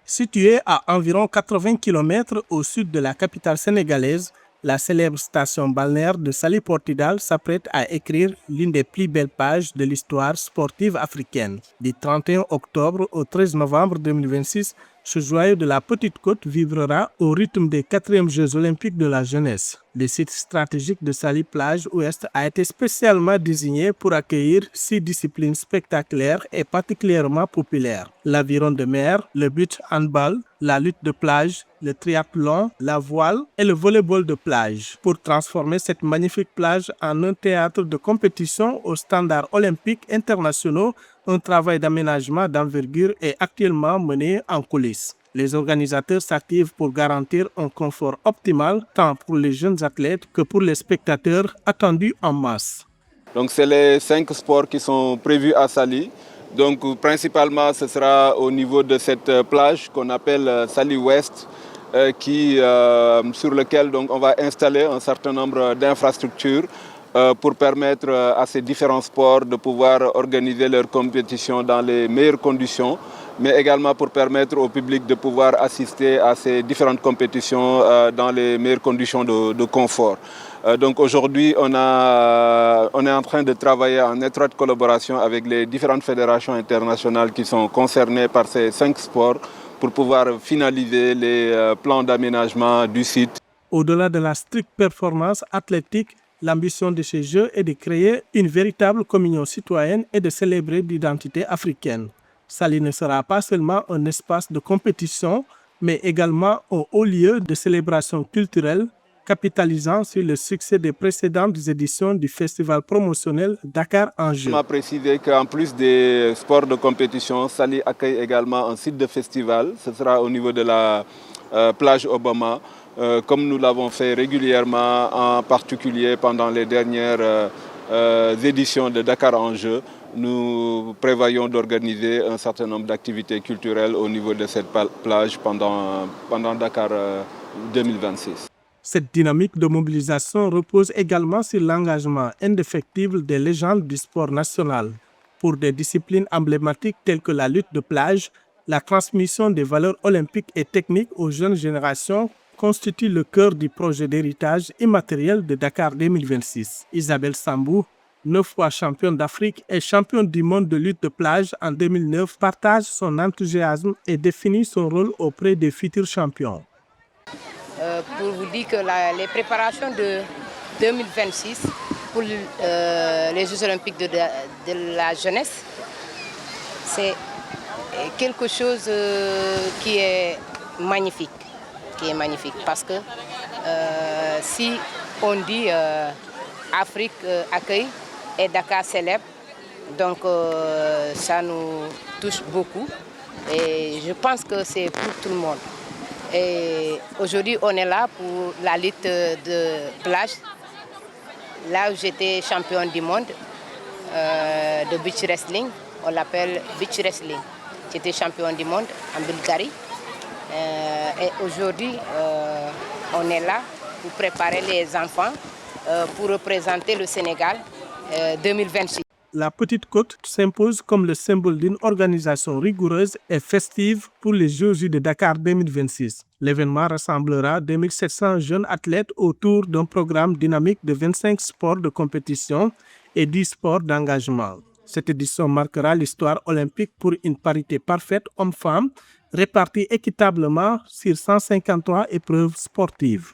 Située à environ 80 km au sud de la capitale sénégalaise, la célèbre station balnéaire de Saly Portudal s'apprête à écrire l'une des plus belles pages de l'histoire sportive africaine. Du 31 octobre au 13 novembre 2026, ce joyau de la Petite Côte vibrera au rythme des 4e Jeux olympiques de la jeunesse. Le site stratégique de Saly Plage Ouest a été spécialement désigné pour accueillir 6 disciplines spectaculaires et particulièrement populaires: l'aviron de mer, le beach handball, la lutte de plage, le triathlon, la voile et le volleyball de plage, pour transformer cette magnifique plage en un théâtre de compétition aux standards olympiques internationaux. Un travail d'aménagement d'envergure est actuellement mené en coulisses. Les organisateurs s'activent pour garantir un confort optimal tant pour les jeunes athlètes que pour les spectateurs attendus en masse. Donc c'est les 5 sports qui sont prévus à Saly. Donc principalement ce sera au niveau de cette plage qu'on appelle Saly Ouest, sur lequel donc, on va installer un certain nombre d'infrastructures pour permettre à ces différents sports de pouvoir organiser leurs compétitions dans les meilleures conditions, mais également pour permettre au public de pouvoir assister à ces différentes compétitions dans les meilleures conditions de confort. Donc aujourd'hui, on est en train de travailler en étroite collaboration avec les différentes fédérations internationales qui sont concernées par ces 5 sports pour pouvoir finaliser les plans d'aménagement du site. Au-delà de la stricte performance athlétique, l'ambition de ces Jeux est de créer une véritable communion citoyenne et de célébrer l'identité africaine. Saly ne sera pas seulement un espace de compétition, mais également un haut lieu de célébration culturelle, capitalisant sur le succès des précédentes éditions du festival promotionnel Dakar en Jeux. On m'a précisé qu'en plus des sports de compétition, Saly accueille également un site de festival. Ce sera au niveau de la plage Obama, comme nous l'avons fait régulièrement, en particulier pendant les dernières éditions de Dakar en Jeux. Nous prévoyons d'organiser un certain nombre d'activités culturelles au niveau de cette plage pendant Dakar 2026. Cette dynamique de mobilisation repose également sur l'engagement indéfectible des légendes du sport national. Pour des disciplines emblématiques telles que la lutte de plage, la transmission des valeurs olympiques et techniques aux jeunes générations constitue le cœur du projet d'héritage immatériel de Dakar 2026. Isabelle Sambou, 9 fois championne d'Afrique et championne du monde de lutte de plage en 2009, partage son enthousiasme et définit son rôle auprès des futurs champions. Pour vous dire que les préparations de 2026 pour les Jeux olympiques de la jeunesse, c'est quelque chose qui est magnifique. Parce que si on dit Afrique accueille et Dakar célèbre, donc ça nous touche beaucoup et je pense que c'est pour tout le monde. Et aujourd'hui, on est là pour la lutte de plage, là où j'étais championne du monde de beach wrestling. On l'appelle beach wrestling. J'étais championne du monde en Bulgarie. Et aujourd'hui, on est là pour préparer les enfants pour représenter le Sénégal 2026. La Petite Côte s'impose comme le symbole d'une organisation rigoureuse et festive pour les Jeux de Dakar 2026. L'événement rassemblera 2700 jeunes athlètes autour d'un programme dynamique de 25 sports de compétition et 10 sports d'engagement. Cette édition marquera l'histoire olympique pour une parité parfaite homme-femme, répartie équitablement sur 153 épreuves sportives.